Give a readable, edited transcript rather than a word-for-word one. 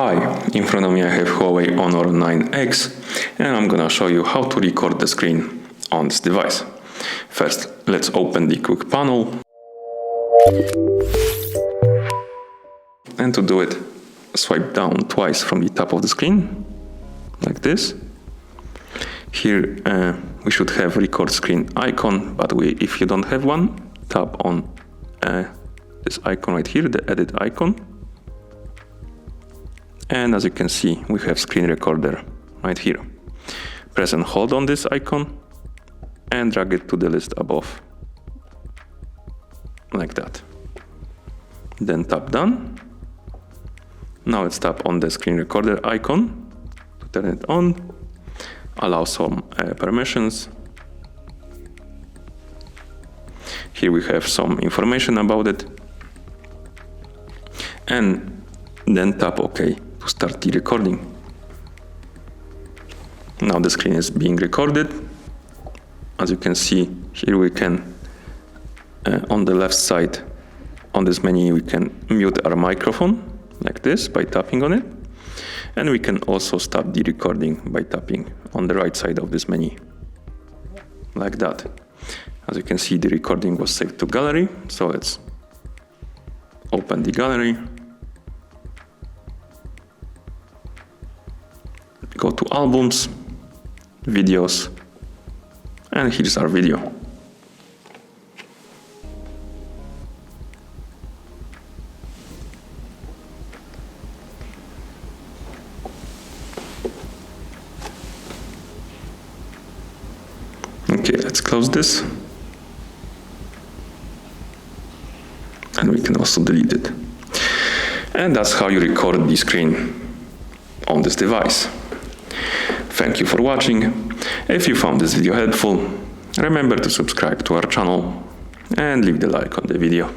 Hi, in front of me I have Huawei Honor 9X and I'm gonna show you how to record the screen on this device. First, let's open the QuickPanel. And to do it, swipe down twice from the top of the screen, like this. Here we should have record screen icon, but if you don't have one, tap on this icon right here, the edit icon. And as you can see, we have screen recorder right here. Press and hold on this icon and drag it to the list above, like that. Then tap done. Now let's tap on the screen recorder icon to turn it on. Allow some permissions. Here we have some information about it. And then tap OK to start the recording. Now the screen is being recorded. As you can see, here we can, on the left side, on this menu, we can mute our microphone, like this, by tapping on it. And we can also stop the recording by tapping on the right side of this menu, like that. As you can see, the recording was saved to gallery, so let's open the gallery. Go to albums, videos, and here's our video. Okay, let's close this. And we can also delete it. And that's how you record the screen on this device. Thank you for watching. If you found this video helpful, remember to subscribe to our channel and leave the like on the video.